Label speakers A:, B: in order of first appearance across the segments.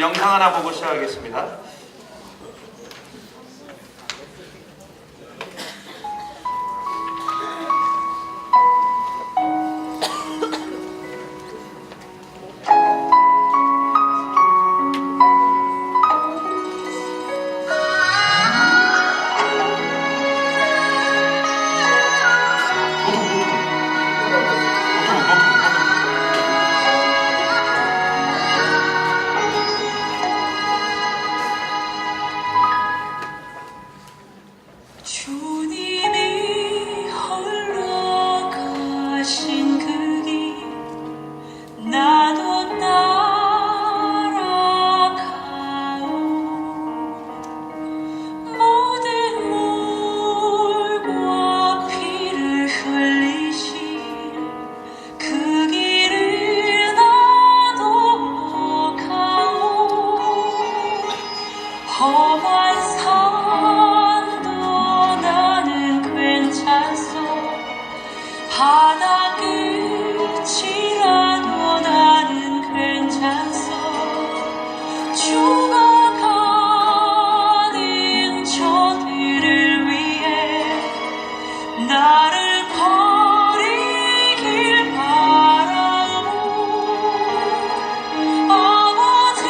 A: 영상 하나 보고 시작하겠습니다.
B: 주님이 홀로 가신 그 길 나도 따라가오. 모든 물과 피를 흘리신 그 길을 나도 가오. 험한 산도 나는 괜찮소. 바다 끝이라도 나는 괜찮소. 죽어가는 저들을 위해 나를 버리길 바라오. 아버지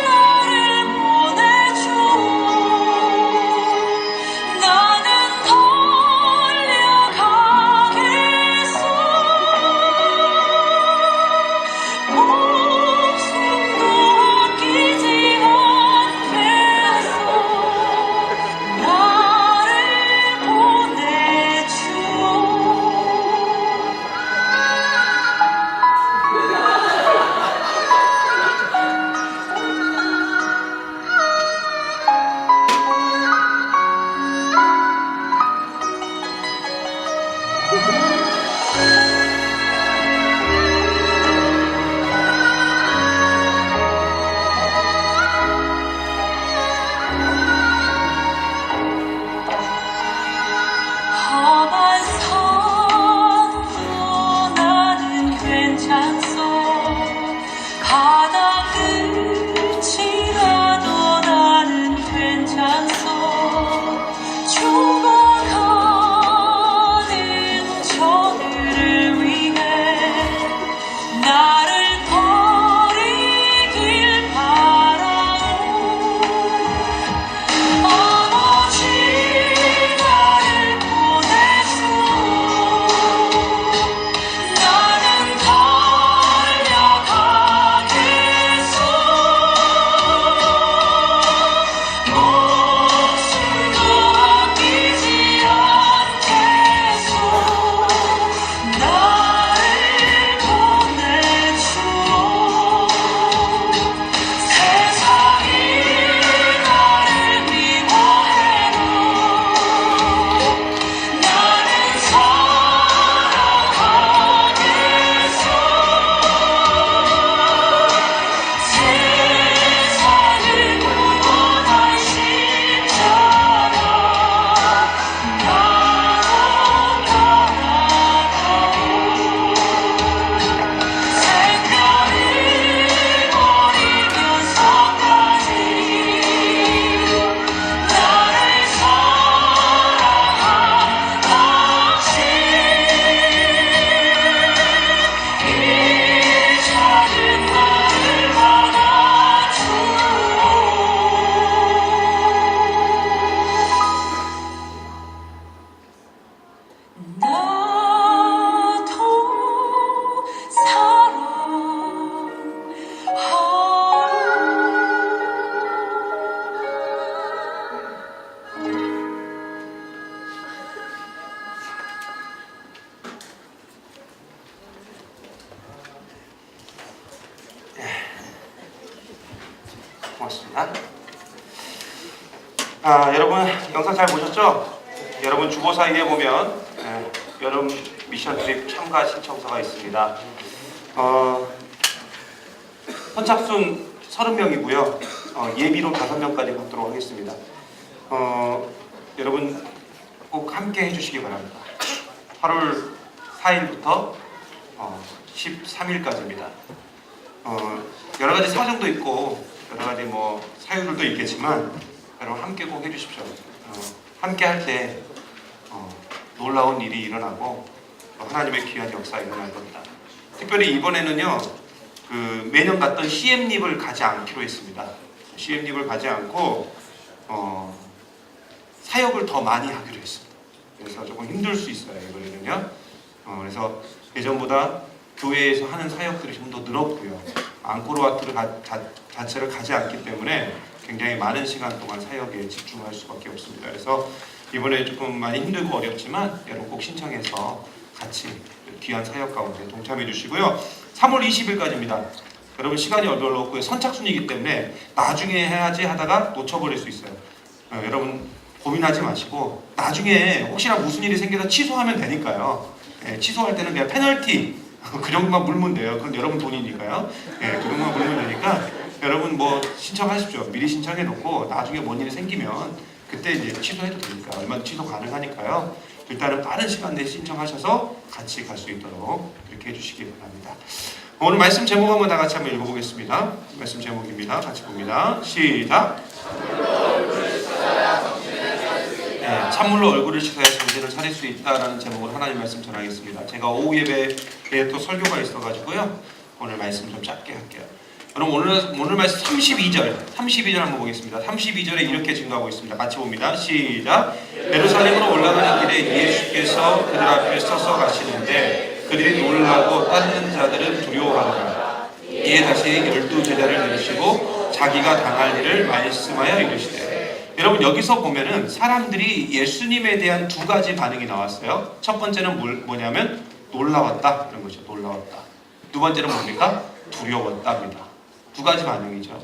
B: 나를 보내주오. 나는 달려가겠소. 목숨도 아끼지 않겠소. 나를 보내주오. 험한 산도 나는 괜찮소. 바다 끝이라도 나는 괜찮소. 죽어가는 저들을 위해 나를 버리길 바라오. 아버지 나를 보내주오. 나는 달려가겠소. 목숨도 아끼지 않겠소. 나를 보내주오. 세상이 나를 미워해도 나는 사랑하겠소. 세상을 구원할 십자가 나도 따라가오. 생각을 버리면서까지 나를 사랑한 당신 이 작은 나를 받아주오. 나도 사랑하오.
A: 고맙습니다. 여러분 영상 잘 보셨죠? 여러분 주보 사이에 보면 여름 미션 트립 참가 신청서가 있습니다. 선착순 30명이고요. 예비로 5명까지 받도록 하겠습니다. 여러분 꼭 함께 해주시기 바랍니다. 8월 4일부터 13일까지입니다. 여러 가지 사정도 있고 여러 가지 뭐 사유들도 있겠지만 여러분 함께 꼭 해주십시오. 함께 할 때 놀라운 일이 일어나고 하나님의 귀한 역사가 일어날 겁니다. 특별히 이번에는요, 매년 갔던 CM립을 가지 않기로 했습니다. CM립을 가지 않고 사역을 더 많이 하기로 했습니다. 그래서 조금 힘들 수 있어요, 이번에는요. 그래서 예전보다 교회에서 하는 사역들이 좀 더 늘었고요. 앙코르와트를 자체를 가지 않기 때문에 굉장히 많은 시간 동안 사역에 집중할 수밖에 없습니다. 그래서 이번에 조금 많이 힘들고 어렵지만 여러분 꼭 신청해서 같이 귀한 사역 가운데 동참해 주시고요. 3월 20일까지입니다. 여러분 시간이 얼마 없고요. 선착순이기 때문에 나중에 해야지 하다가 놓쳐버릴 수 있어요. 여러분 고민하지 마시고 나중에 혹시나 무슨 일이 생겨서 취소하면 되니까요. 취소할 때는 그냥 페널티 그 정도만 물면 돼요. 그건 여러분 돈이니까요. 그 정도만 물면 되니까 여러분 뭐 신청하십시오. 미리 신청해 놓고 나중에 뭔 일이 생기면 그때 이제 취소해도 되니까 얼마든 취소 가능하니까요. 일단은 빠른 시간 내에 신청하셔서 같이 갈 수 있도록 그렇게 해주시기 바랍니다. 오늘 말씀 제목 한번 다 같이 한번 읽어보겠습니다. 말씀 제목입니다. 같이 봅니다. 시작. 찬물로 얼굴을 씻어야 정신을 차릴 수 있다라는 제목으로 하나님 말씀 전하겠습니다. 제가 오후 예배에 또 설교가 있어가지고요. 오늘 말씀 좀 짧게 할게요. 여러분 오늘 말씀 32절 한번 보겠습니다. 32절에 이렇게 증거하고 있습니다. 같이 봅니다. 시작. 예루살렘으로 올라가는 길에 예수께서 그들 앞에 서서 가시는데 그들이 놀라고 따르는 자들은 두려워하더라. 이에 다시 12제자를 내리시고 자기가 당할 일을 말씀하여 이르시되. 여러분 여기서 보면은 사람들이 예수님에 대한 두 가지 반응이 나왔어요. 첫 번째는 뭐냐면 놀라웠다 이런 거죠. 놀라웠다. 두 번째는 뭡니까? 두려웠답니다. 두 가지 반응이죠.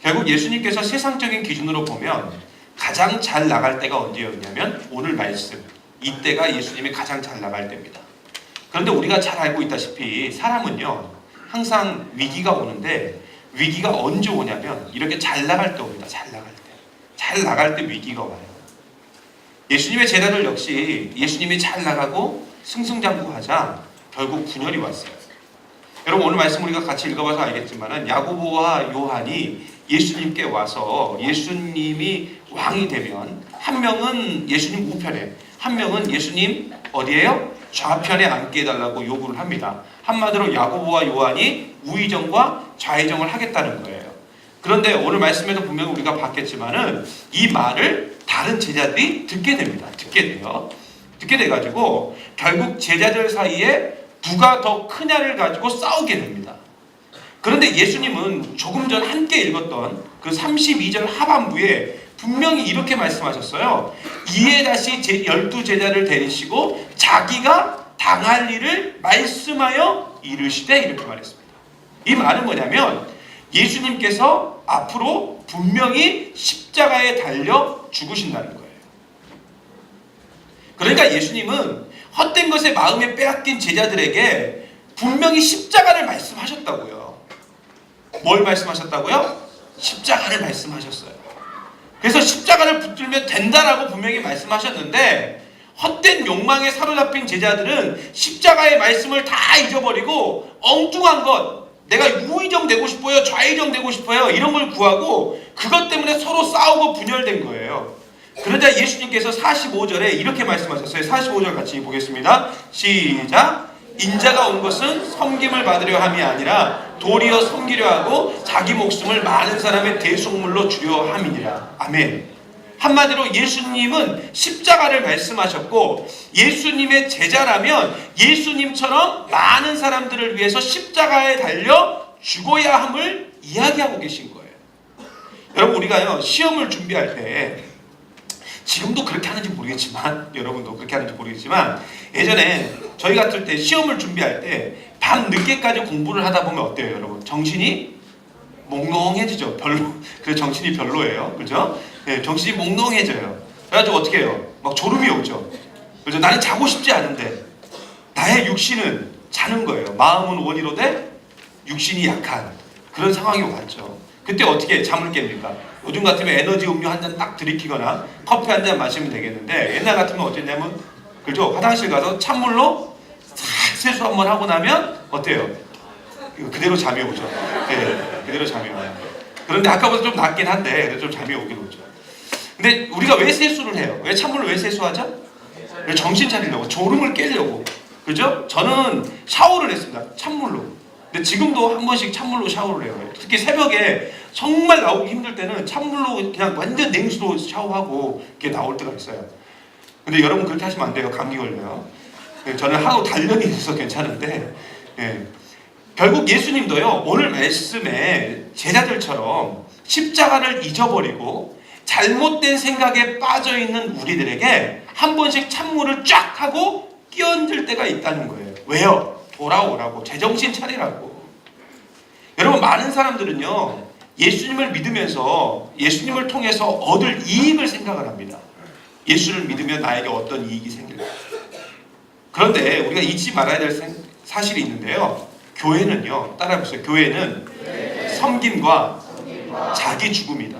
A: 결국 예수님께서 세상적인 기준으로 보면 가장 잘 나갈 때가 언제였냐면 오늘 말씀 이때가 예수님이 가장 잘 나갈 때입니다. 그런데 우리가 잘 알고 있다시피 사람은요 항상 위기가 오는데 위기가 언제 오냐면 이렇게 잘 나갈 때 옵니다. 잘 나갈 때 위기가 와요. 예수님의 제자들 역시 예수님이 잘 나가고 승승장구하자 결국 분열이 왔어요. 여러분 오늘 말씀 우리가 같이 읽어봐서 알겠지만은 야고보와 요한이 예수님께 와서 예수님이 왕이 되면 한 명은 예수님 우편에 한 명은 예수님 어디에요? 좌편에 앉게 해달라고 요구를 합니다. 한마디로 야고보와 요한이 우의정과 좌의정을 하겠다는 거예요. 그런데 오늘 말씀에도 분명히 우리가 봤겠지만은 이 말을 다른 제자들이 듣게 됩니다. 듣게 돼가지고 결국 제자들 사이에 누가 더 크냐를 가지고 싸우게 됩니다. 그런데 예수님은 조금 전 함께 읽었던 그 32절 하반부에 분명히 이렇게 말씀하셨어요. 이에 다시 12제자를 데리시고 자기가 당할 일을 말씀하여 이르시되 이렇게 말했습니다. 이 말은 뭐냐면 예수님께서 앞으로 분명히 십자가에 달려 죽으신다는 거예요. 그러니까 예수님은 헛된 것에 마음에 빼앗긴 제자들에게 분명히 십자가를 말씀하셨다고요. 뭘 말씀하셨다고요? 십자가를 말씀하셨어요. 그래서 십자가를 붙들면 된다라고 분명히 말씀하셨는데 헛된 욕망에 사로잡힌 제자들은 십자가의 말씀을 다 잊어버리고 엉뚱한 것, 내가 우의정 되고 싶어요, 좌의정 되고 싶어요 이런 걸 구하고 그것 때문에 서로 싸우고 분열된 거예요. 그러자 예수님께서 45절에 이렇게 말씀하셨어요. 45절 같이 보겠습니다. 시작. 인자가 온 것은 섬김을 받으려 함이 아니라 도리어 섬기려 하고 자기 목숨을 많은 사람의 대속물로 주려 함이니라. 아멘. 한마디로 예수님은 십자가를 말씀하셨고 예수님의 제자라면 예수님처럼 많은 사람들을 위해서 십자가에 달려 죽어야 함을 이야기하고 계신 거예요. 여러분 우리가요 시험을 준비할 때 지금도 그렇게 하는지 모르겠지만 여러분도 그렇게 하는지 모르겠지만 예전에 저희 같을 때 시험을 준비할 때 밤 늦게까지 공부를 하다 보면 어때요 여러분? 정신이 몽롱해지죠. 그래서 정신이 별로예요. 그죠? 네, 정신이 몽롱해져요. 그래가지고 어떻게 해요? 막 졸음이 오죠. 그죠? 나는 자고 싶지 않은데 나의 육신은 자는 거예요. 마음은 원이로되 육신이 약한 그런 상황이 왔죠. 그때 어떻게 잠을 깹니까? 요즘 같으면 에너지 음료 한 잔 딱 들이키거나 커피 한 잔 마시면 되겠는데 옛날 같으면 어땠냐면 그죠? 화장실 가서 찬물로 싹 세수 한번 하고 나면 어때요? 그대로 잠이 오죠. 네, 그대로 잠이 와요. 그런데 아까보다 좀 낫긴 한데 그래도 좀 잠이 오긴 오죠. 근데 우리가 왜 세수를 해요? 왜 찬물로 왜 세수하죠? 왜 정신 차리려고, 졸음을 깨려고. 그죠? 저는 샤워를 했습니다. 찬물로. 근데 지금도 한 번씩 찬물로 샤워를 해요. 특히 새벽에 정말 나오기 힘들 때는 찬물로 그냥 완전 냉수로 샤워하고 이렇게 나올 때가 있어요. 근데 여러분 그렇게 하시면 안 돼요. 감기 걸려요. 저는 하루 단련이 있어서 괜찮은데, 예. 결국 예수님도요, 오늘 말씀에 제자들처럼 십자가를 잊어버리고 잘못된 생각에 빠져있는 우리들에게 한 번씩 찬물을 쫙 하고 끼얹을 때가 있다는 거예요. 왜요? 돌아오라고, 제정신 차리라고. 여러분, 많은 사람들은요, 예수님을 믿으면서 예수님을 통해서 얻을 이익을 생각을 합니다. 예수를 믿으면 나에게 어떤 이익이 생길까? 그런데 우리가 잊지 말아야 될 사실이 있는데요. 교회는요, 따라해보세요. 교회는 섬김과 자기 죽음이다.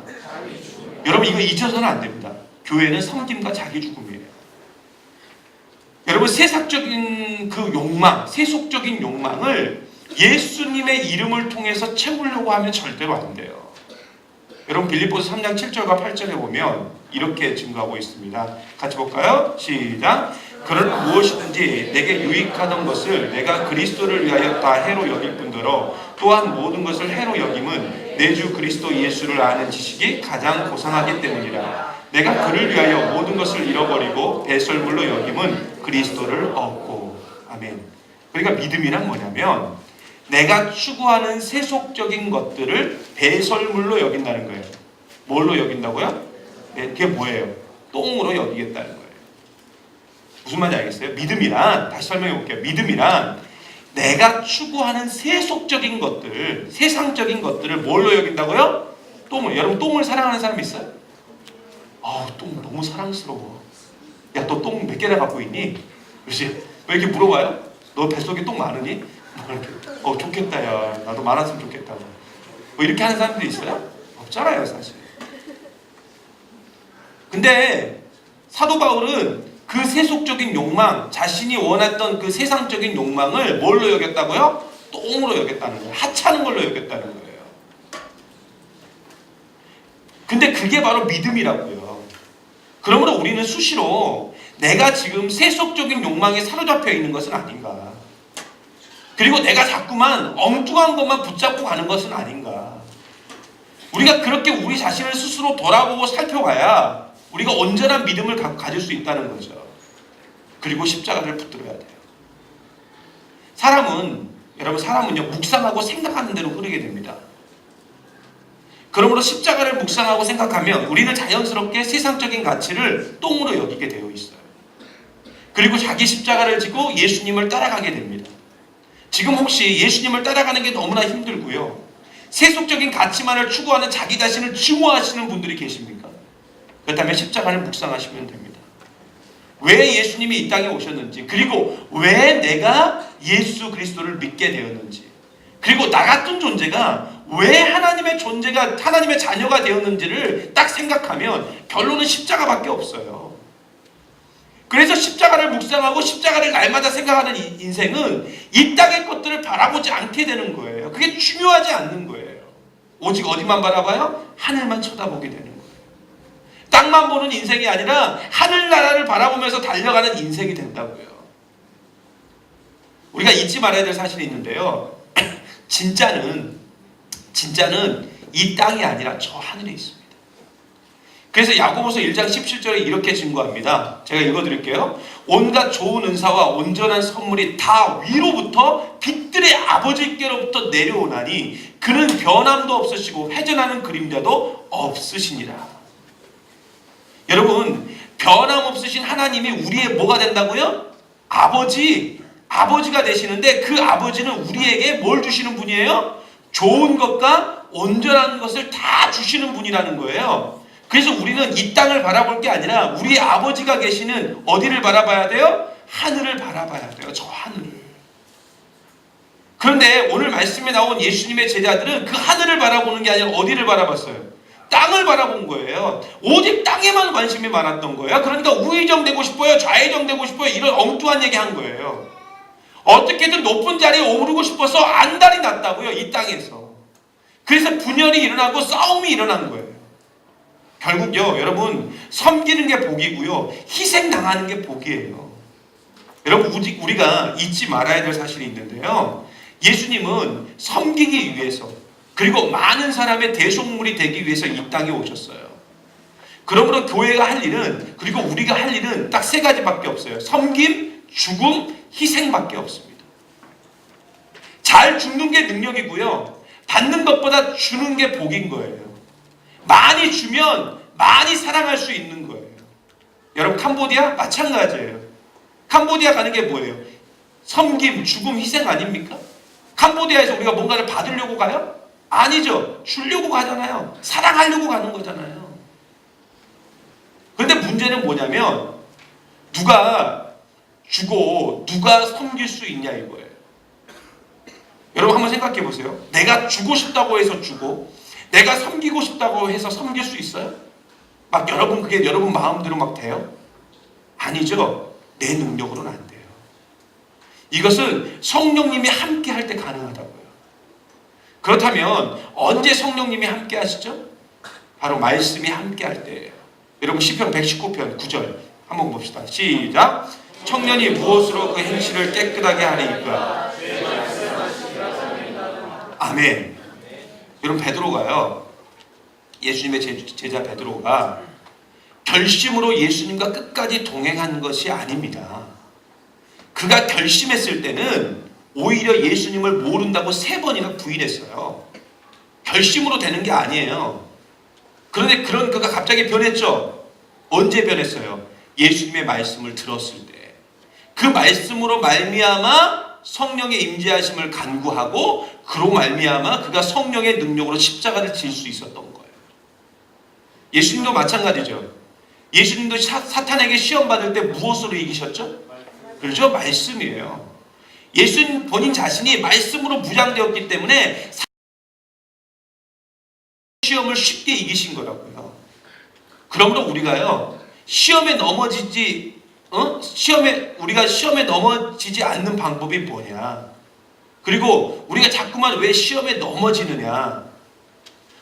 A: 여러분, 이거 잊어서는 안 됩니다. 교회는 섬김과 자기 죽음이에요. 여러분, 세상적인 그 욕망, 세속적인 욕망을 예수님의 이름을 통해서 채우려고 하면 절대로 안 돼요. 여러분, 빌립보서 3장 7절과 8절에 보면 이렇게 증거하고 있습니다. 같이 볼까요? 시작. 그러나 무엇이든지 내게 유익하던 것을 내가 그리스도를 위하여 다 해로 여길 뿐더러 또한 모든 것을 해로 여김은 내 주 그리스도 예수를 아는 지식이 가장 고상하기 때문이라. 내가 그를 위하여 모든 것을 잃어버리고 배설물로 여김은 그리스도를 얻고. 아멘. 그러니까 믿음이란 뭐냐면 내가 추구하는 세속적인 것들을 배설물로 여긴다는 거예요. 뭘로 여긴다고요? 네, 그게 뭐예요? 똥으로 여기겠다는 거예요. 무슨 말인지 알겠어요? 믿음이란, 다시 설명해 볼게요. 믿음이란 내가 추구하는 세속적인 것들, 세상적인 것들을 뭘로 여긴다고요? 똥을. 여러분, 똥을 사랑하는 사람 있어요? 아우, 똥 너무 사랑스러워. 야, 너 똥 몇 개나 갖고 있니? 그렇지? 왜 이렇게 물어봐요? 너 뱃속에 똥 많으니? 좋겠다, 야. 나도 많았으면 좋겠다. 뭐 이렇게 하는 사람들이 있어요? 없잖아요, 사실. 근데 사도 바울은 그 세속적인 욕망, 자신이 원했던 그 세상적인 욕망을 뭘로 여겼다고요? 똥으로 여겼다는 거예요. 하찮은 걸로 여겼다는 거예요. 근데 그게 바로 믿음이라고요. 그러므로 우리는 수시로 내가 지금 세속적인 욕망에 사로잡혀 있는 것은 아닌가. 그리고 내가 자꾸만 엉뚱한 것만 붙잡고 가는 것은 아닌가. 우리가 그렇게 우리 자신을 스스로 돌아보고 살펴가야 우리가 온전한 믿음을 가질 수 있다는 거죠. 그리고 십자가를 붙들어야 돼요. 여러분, 사람은요, 묵상하고 생각하는 대로 흐르게 됩니다. 그러므로 십자가를 묵상하고 생각하면 우리는 자연스럽게 세상적인 가치를 똥으로 여기게 되어 있어요. 그리고 자기 십자가를 지고 예수님을 따라가게 됩니다. 지금 혹시 예수님을 따라가는 게 너무나 힘들고요, 세속적인 가치만을 추구하는 자기 자신을 증오하시는 분들이 계십니까? 그렇다면 십자가를 묵상하시면 됩니다. 왜 예수님이 이 땅에 오셨는지, 그리고 왜 내가 예수 그리스도를 믿게 되었는지, 그리고 나 같은 존재가 왜 하나님의 자녀가 되었는지를 딱 생각하면 결론은 십자가밖에 없어요. 그래서 십자가를 묵상하고 십자가를 날마다 생각하는 인생은 이 땅의 것들을 바라보지 않게 되는 거예요. 그게 중요하지 않는 거예요. 오직 어디만 바라봐요? 하늘만 쳐다보게 되는 거예요. 땅만 보는 인생이 아니라 하늘나라를 바라보면서 달려가는 인생이 된다고요. 우리가 잊지 말아야 될 사실이 있는데요. 진짜는 이 땅이 아니라 저 하늘에 있습니다. 그래서 야고보서 1장 17절에 이렇게 증거합니다. 제가 읽어드릴게요. 온갖 좋은 은사와 온전한 선물이 다 위로부터 빛들의 아버지께로부터 내려오나니 그는 변함도 없으시고 회전하는 그림자도 없으시니라. 여러분, 변함없으신 하나님이 우리의 뭐가 된다고요? 아버지가 되시는데 그 아버지는 우리에게 뭘 주시는 분이에요? 좋은 것과 온전한 것을 다 주시는 분이라는 거예요. 그래서 우리는 이 땅을 바라볼 게 아니라 우리 아버지가 계시는 어디를 바라봐야 돼요? 하늘을 바라봐야 돼요. 저 하늘을. 그런데 오늘 말씀에 나온 예수님의 제자들은 그 하늘을 바라보는 게 아니라 어디를 바라봤어요? 땅을 바라본 거예요. 오직 땅에만 관심이 많았던 거예요. 그러니까 우의정되고 싶어요, 좌의정되고 싶어요, 이런 엉뚱한 얘기 한 거예요. 어떻게든 높은 자리에 오르고 싶어서 안달이 났다고요. 이 땅에서. 그래서 분열이 일어나고 싸움이 일어난 거예요. 결국요, 여러분, 섬기는 게 복이고요, 희생당하는 게 복이에요. 여러분, 우리가 잊지 말아야 될 사실이 있는데요, 예수님은 섬기기 위해서, 그리고 많은 사람의 대속물이 되기 위해서 이 땅에 오셨어요. 그러므로 교회가 할 일은, 그리고 우리가 할 일은 딱 세 가지밖에 없어요. 섬김, 죽음, 희생밖에 없습니다. 잘 죽는 게 능력이고요, 받는 것보다 주는 게 복인 거예요. 많이 주면 많이 사랑할 수 있는 거예요. 여러분, 캄보디아 마찬가지예요. 캄보디아 가는 게 뭐예요? 섬김, 죽음, 희생 아닙니까? 캄보디아에서 우리가 뭔가를 받으려고 가요? 아니죠. 주려고 가잖아요. 사랑하려고 가는 거잖아요. 그런데 문제는 뭐냐면, 누가 주고 누가 섬길 수 있냐 이거예요. 여러분, 한번 생각해 보세요. 내가 주고 싶다고 해서 주고, 내가 섬기고 싶다고 해서 섬길 수 있어요? 막 여러분, 그게 여러분 마음대로 막 돼요? 아니죠. 내 능력으로는 안 돼요. 이것은 성령님이 함께 할 때 가능하다고요. 그렇다면 언제 성령님이 함께 하시죠? 바로 말씀이 함께 할 때예요. 여러분, 시편 119편 9절 한번 봅시다. 시작. 청년이 무엇으로 그 행실을 깨끗하게 하리이까? 아멘. 여러분, 베드로가요, 예수님의 제자 베드로가 결심으로 예수님과 끝까지 동행한 것이 아닙니다. 그가 결심했을 때는 오히려 예수님을 모른다고 3번이나 부인했어요. 결심으로 되는 게 아니에요. 그런데 그런 그가 갑자기 변했죠. 언제 변했어요? 예수님의 말씀을 들었을 때. 그 말씀으로 말미암아 성령의 임재하심을 간구하고, 그로 말미암아 그가 성령의 능력으로 십자가를 질 수 있었던 거예요. 예수님도 마찬가지죠. 예수님도 사탄에게 시험 받을 때 무엇으로 이기셨죠? 그렇죠? 말씀이에요. 예수님 본인 자신이 말씀으로 무장되었기 때문에 시험을 쉽게 이기신 거라고요. 그러므로 우리가요, 우리가 시험에 넘어지지 않는 방법이 뭐냐? 그리고 우리가 자꾸만 왜 시험에 넘어지느냐?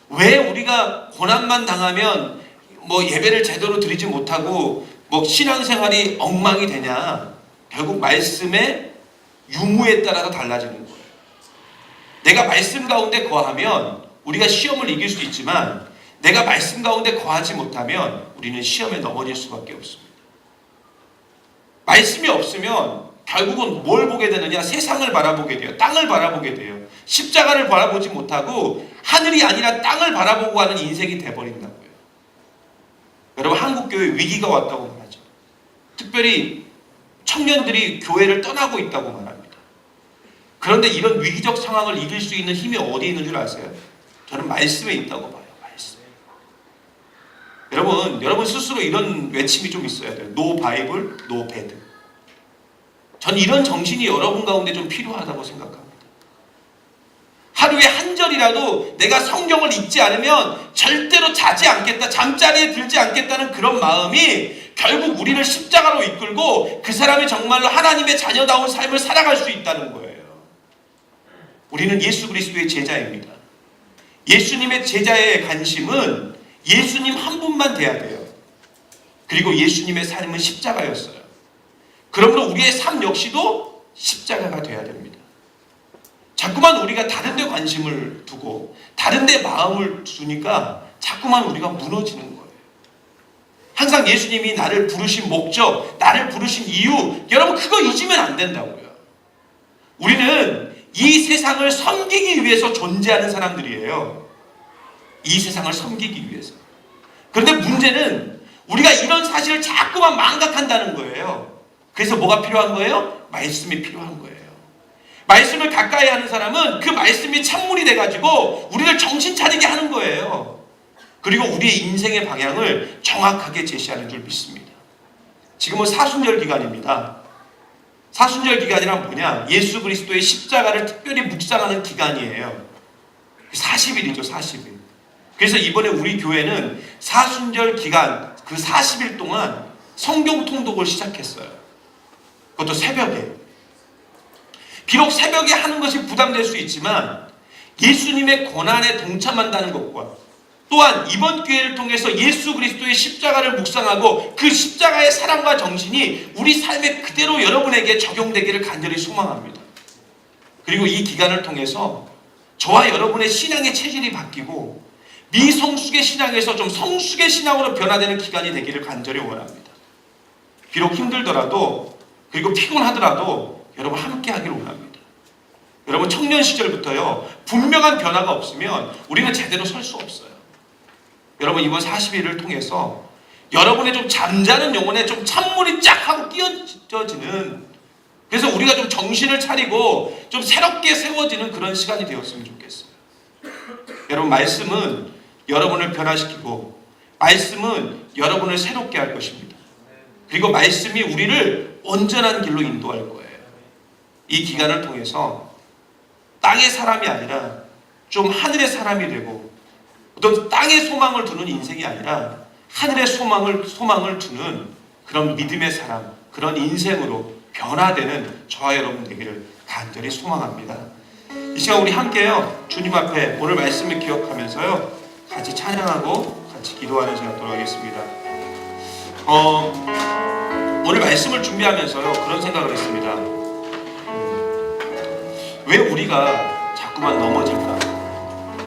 A: 왜 우리가 고난만 당하면 뭐 예배를 제대로 드리지 못하고 뭐 신앙생활이 엉망이 되냐? 결국 말씀의 유무에 따라서 달라지는 거예요. 내가 말씀 가운데 거하면 우리가 시험을 이길 수 있지만, 내가 말씀 가운데 거하지 못하면 우리는 시험에 넘어질 수밖에 없습니다. 말씀이 없으면 결국은 뭘 보게 되느냐? 세상을 바라보게 돼요. 땅을 바라보게 돼요. 십자가를 바라보지 못하고 하늘이 아니라 땅을 바라보고 가는 인생이 돼버린다고요. 여러분, 한국교회 위기가 왔다고 말하죠. 특별히 청년들이 교회를 떠나고 있다고 말합니다. 그런데 이런 위기적 상황을 이길 수 있는 힘이 어디에 있는 줄 아세요? 저는 말씀에 있다고 봐요. 말씀. 여러분 스스로 이런 외침이 좀 있어야 돼요. No Bible, no bed. 전 이런 정신이 여러분 가운데 좀 필요하다고 생각합니다. 하루에 한 절이라도 내가 성경을 읽지 않으면 절대로 자지 않겠다, 잠자리에 들지 않겠다는 그런 마음이 결국 우리를 십자가로 이끌고 그 사람이 정말로 하나님의 자녀다운 삶을 살아갈 수 있다는 거예요. 우리는 예수 그리스도의 제자입니다. 예수님의 제자의 관심은 예수님 한 분만 돼야 돼요. 그리고 예수님의 삶은 십자가였어요. 그러므로 우리의 삶 역시도 십자가가 돼야 됩니다. 자꾸만 우리가 다른 데 관심을 두고 다른 데 마음을 두니까 자꾸만 우리가 무너지는 거예요. 항상 예수님이 나를 부르신 목적, 나를 부르신 이유, 여러분 그거 잊으면 안 된다고요. 우리는 이 세상을 섬기기 위해서 존재하는 사람들이에요. 이 세상을 섬기기 위해서. 그런데 문제는 우리가 이런 사실을 자꾸만 망각한다는 거예요. 그래서 뭐가 필요한 거예요? 말씀이 필요한 거예요. 말씀을 가까이 하는 사람은 그 말씀이 찬물이 돼가지고 우리를 정신 차리게 하는 거예요. 그리고 우리의 인생의 방향을 정확하게 제시하는 줄 믿습니다. 지금은 사순절 기간입니다. 사순절 기간이란 뭐냐? 예수 그리스도의 십자가를 특별히 묵상하는 기간이에요. 40일이죠, 40일. 그래서 이번에 우리 교회는 사순절 기간 그 40일 동안 성경 통독을 시작했어요. 그것도 새벽에. 비록 새벽에 하는 것이 부담될 수 있지만 예수님의 고난에 동참한다는 것과 또한 이번 기회를 통해서 예수 그리스도의 십자가를 묵상하고 그 십자가의 사랑과 정신이 우리 삶에 그대로 여러분에게 적용되기를 간절히 소망합니다. 그리고 이 기간을 통해서 저와 여러분의 신앙의 체질이 바뀌고 미성숙의 신앙에서 좀 성숙의 신앙으로 변화되는 기간이 되기를 간절히 원합니다. 비록 힘들더라도 그리고 피곤하더라도 여러분 함께 하기를 원합니다. 여러분 청년 시절부터요 분명한 변화가 없으면 우리는 제대로 설 수 없어요. 여러분 이번 40일을 통해서 여러분의 좀 잠자는 영혼에 좀 찬물이 쫙 하고 끼얹어지는, 그래서 우리가 좀 정신을 차리고 좀 새롭게 세워지는 그런 시간이 되었으면 좋겠어요. 여러분 말씀은 여러분을 변화시키고 말씀은 여러분을 새롭게 할 것입니다. 그리고 말씀이 우리를 온전한 길로 인도할 거예요. 이 기간을 통해서 땅의 사람이 아니라 좀 하늘의 사람이 되고 어떤 땅의 소망을 두는 인생이 아니라 하늘의 소망을 두는 그런 믿음의 사람, 그런 인생으로 변화되는 저와 여러분 되기를 간절히 소망합니다. 이 시간 우리 함께요 주님 앞에 오늘 말씀을 기억하면서요 같이 찬양하고 같이 기도하는 시간 돌아가겠습니다. 오늘 말씀을 준비하면서요 그런 생각을 했습니다. 왜 우리가 자꾸만 넘어질까?